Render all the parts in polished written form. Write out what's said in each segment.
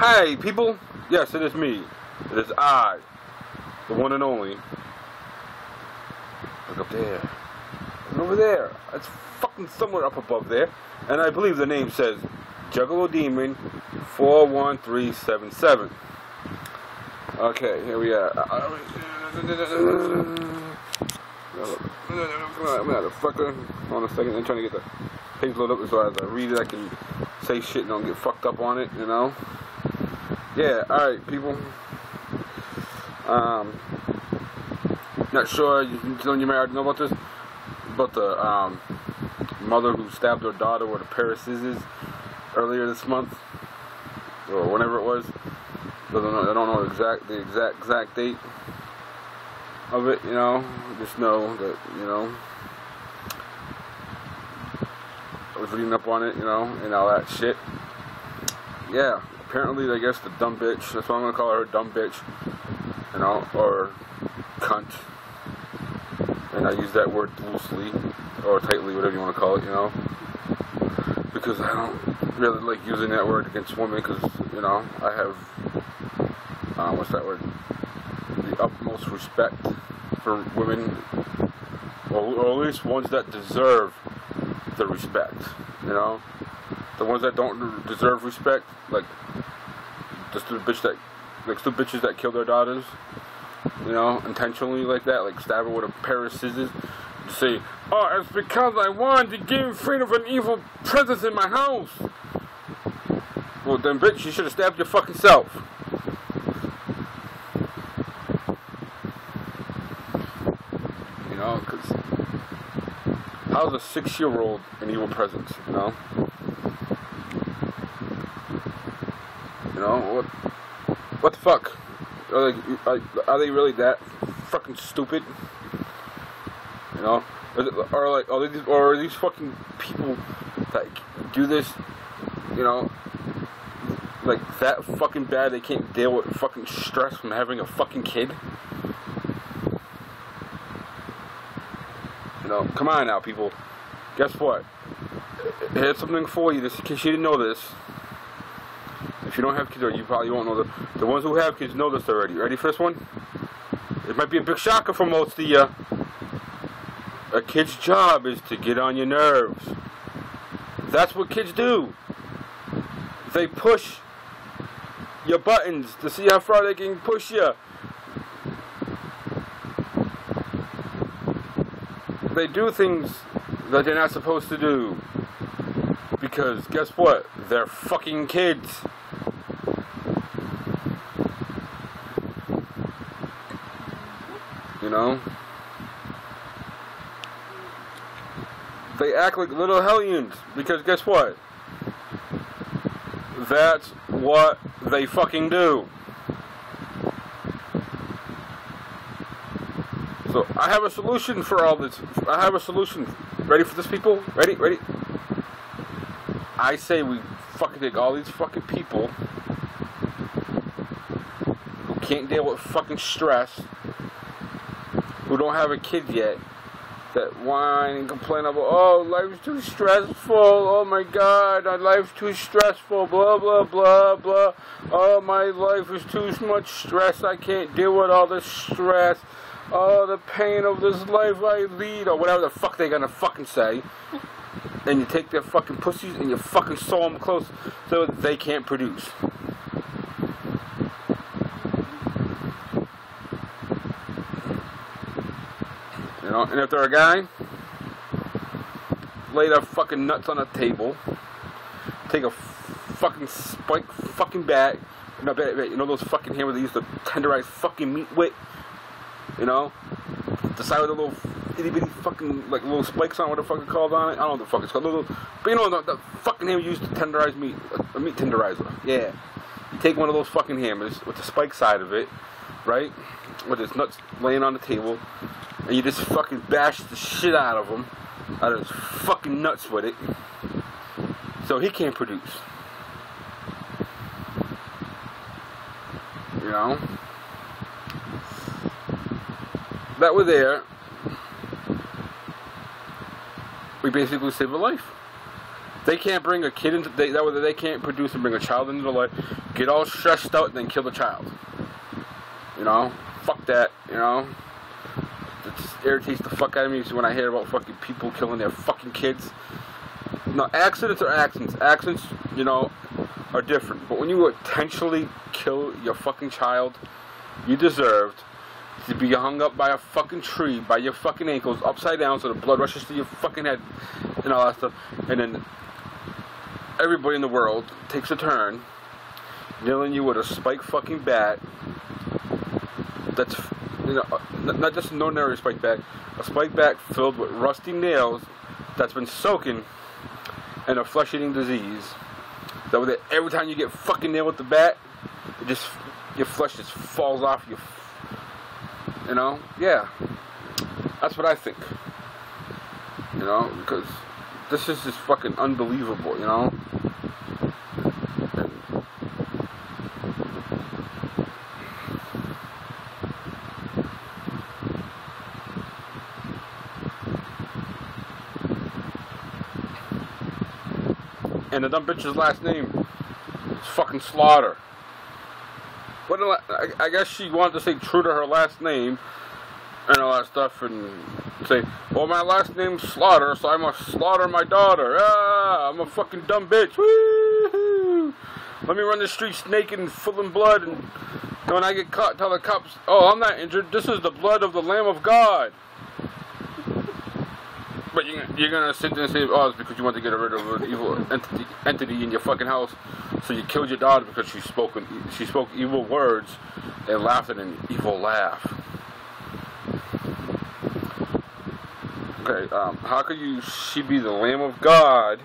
Hey, people! Yes, it is me. It is I, the one and only. Look up there. And over there. It's fucking somewhere up above there. And I believe the name says Juggalo Demon 41377. Okay, here we are. Motherfucker. Hold on a second. I'm trying to get the page loaded up so as I read it I can say shit and don't get fucked up on it, you know? Yeah, alright, people. Not sure you may already know about this, but the mother who stabbed her daughter with a pair of scissors earlier this month, or whenever it was. I don't know the exact date of it, you know. Just know that, you know, I was reading up on it, you know, and all that shit. Yeah, apparently, I guess the dumb bitch, that's why I'm gonna call her dumb bitch, you know, or cunt. And I use that word loosely, or tightly, whatever you want to call it, you know, because I don't really like using that word against women, because, you know, I have, what's that word, the utmost respect for women, or at least ones that deserve the respect, you know. The ones that don't deserve respect, like the stupid bitches that kill their daughters, you know, intentionally like that, like stab her with a pair of scissors, to say, oh, it's because I wanted to get rid of an evil presence in my house. Well, then, bitch, you should have stabbed your fucking self. You know, because how's a 6-year-old an evil presence, you know? You know, what the fuck? Are they really that fucking stupid? You know? Or are these fucking people that do this, you know, like that fucking bad they can't deal with fucking stress from having a fucking kid? You know, come on now, people. Guess what? Here's something for you, just in case you didn't know this. If you don't have kids, or you probably won't know the ones who have kids know this already. Ready for this one? It might be a big shocker for most of you. A kid's job is to get on your nerves. That's what kids do. They push your buttons to see how far they can push you. They do things that they're not supposed to do. Because guess what? They're fucking kids. You know? They act like little hellions, because guess what? That's what they fucking do. So, I have a solution for all this. I have a solution. Ready for this, people? Ready? Ready? I say we fucking take all these fucking people who can't deal with fucking stress, who don't have a kid yet, that whine and complain about, oh, life's too stressful, oh my god, my life's too stressful, blah, blah, blah, blah, oh, my life is too much stress, I can't deal with all this stress, oh, the pain of this life I lead, or whatever the fuck they're gonna fucking say, and you take their fucking pussies and you fucking sew them close so that they can't produce. You know, and if they're a guy, lay their fucking nuts on a table, take a fucking spike fucking bat, no, you know those fucking hammers they used to tenderize fucking meat with, you know, the side with the little itty bitty fucking, like, little spikes on, what the fuck it's called on it, I don't know what the fuck it's called, but you know, the fucking hammer used to tenderize meat, a meat tenderizer, yeah, you take one of those fucking hammers with the spike side of it, right, with its nuts laying on the table, and you just fucking bash the shit out of him, out of his fucking nuts with it, so he can't produce. You know? that were there, we basically save a life. They can't bring a kid into, they can't produce and bring a child into the life, get all stressed out and then kill the child. You know? Fuck that, you know? It just irritates the fuck out of me when I hear about fucking people killing their fucking kids. No, accidents are accidents. Accidents, you know, are different. But when you intentionally kill your fucking child, you deserved to be hung up by a fucking tree, by your fucking ankles, upside down so the blood rushes to your fucking head and all that stuff. And then everybody in the world takes a turn nailing you with a spiked fucking bat that's, you know, not just an ordinary spiked bat, a spiked bat filled with rusty nails that's been soaking in a flesh-eating disease. That way, every time you get fucking nailed with the bat, it just, your flesh just falls off you. You know? Yeah. That's what I think. You know? Because this is just fucking unbelievable, you know? And the dumb bitch's last name is fucking Slaughter. What I guess she wanted to stay true to her last name and all that stuff and say, well, my last name's Slaughter, so I must slaughter my daughter. Ah, I'm a fucking dumb bitch. Woo-hoo. Let me run the streets naked and full in blood, and when I get caught, tell the cops, oh, I'm not injured. This is the blood of the Lamb of God. But you're gonna sit there and say, oh, it's because you want to get rid of an evil entity in your fucking house. So you killed your daughter because she spoke evil words and laughed at an evil laugh. Okay, how could she be the Lamb of God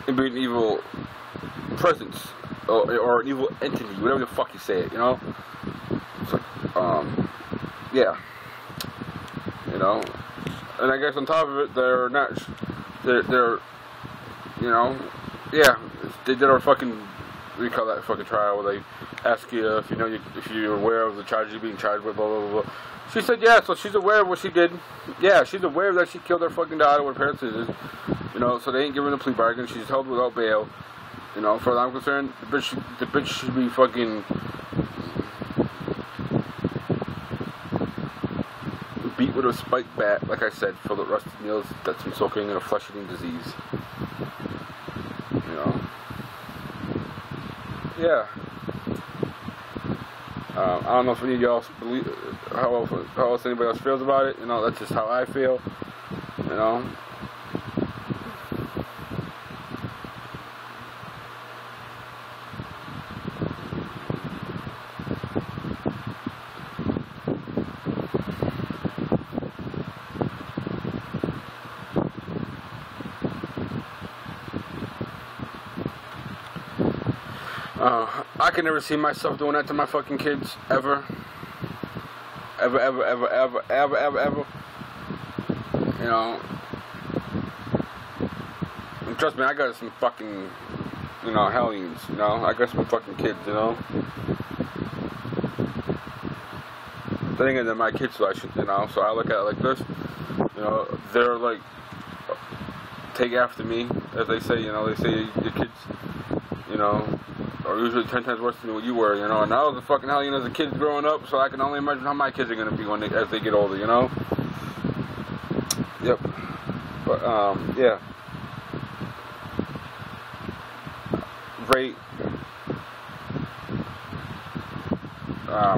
and be an evil presence or an evil entity, whatever the fuck you say it, you know? It's like, yeah, you know. And I guess on top of it, they're, you know, yeah, they did our fucking, what do you call that fucking trial, where they ask you if you know, if you're aware of the charges you're being charged with, blah, blah, blah, blah. She said, yeah, so she's aware of what she did. Yeah, she's aware that she killed her fucking daughter with a pair of scissors, you know, so they ain't giving a plea bargain. She's held without bail, you know. As far as I'm concerned, the bitch should be fucking beat with a spiked bat, like I said, filled with rusty nails that's been soaking in a flesh-eating disease. You know? Yeah. I don't know if any of y'all believe how else anybody else feels about it. You know, that's just how I feel. You know. I can never see myself doing that to my fucking kids, ever. Ever, ever, ever, ever, ever, ever, ever. You know. And trust me, I got some fucking, you know, hellions, you know. I got some fucking kids, you know. Thinking they're my kids, so I should, you know. So I look at it like this. You know, they're like, take after me, as they say, you know. They say your kids, you know, are usually 10 times worse than what you were, you know. And I was a fucking hellion as a kid growing up, so I can only imagine how my kids are gonna be when as they get older, you know. Yep. But yeah. Rate,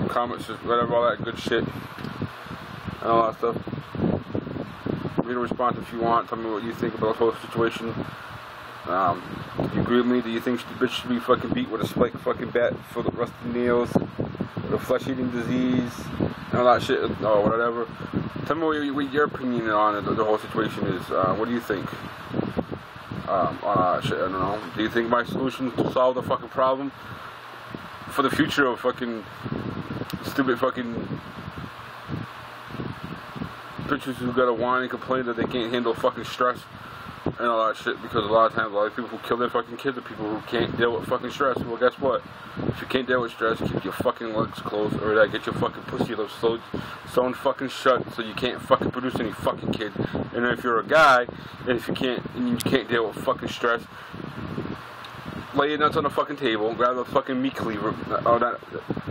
comments, whatever, all that good shit, and all that stuff. Read a response if you want. Tell me what you think about the whole situation. Do you agree with me? Do you think the bitch should be fucking beat with a spiked fucking bat full of rusty nails, with a flesh-eating disease, and all that shit, or whatever? Tell me what your opinion on the whole situation is. What do you think? On all that shit, I don't know. Do you think my solution to solve the fucking problem for the future of fucking stupid fucking bitches who gotta whine and complain that they can't handle fucking stress and all that shit, because a lot of times, a lot of people who kill their fucking kids are people who can't deal with fucking stress. Well, guess what? If you can't deal with stress, keep your fucking legs closed, or get your fucking pussy lips sewn fucking shut, so you can't fucking produce any fucking kids. And if you're a guy, and if you can't deal with fucking stress, lay your nuts on the fucking table, grab the fucking meat cleaver.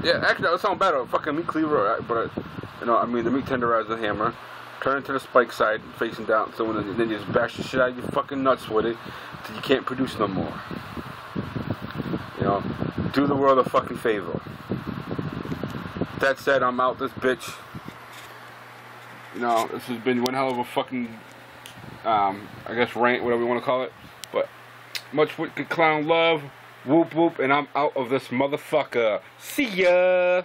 Yeah, actually, that would sound better. A fucking meat cleaver, but you know, I mean, the meat tenderizer hammer. Turn it to the spike side, facing down, so then you just bash the shit out of your fucking nuts with it, till you can't produce no more. You know, do the world a fucking favor. That said, I'm out this bitch. You know, this has been one hell of a fucking, I guess rant, whatever you want to call it. But much wicked clown love, whoop whoop, and I'm out of this motherfucker. See ya!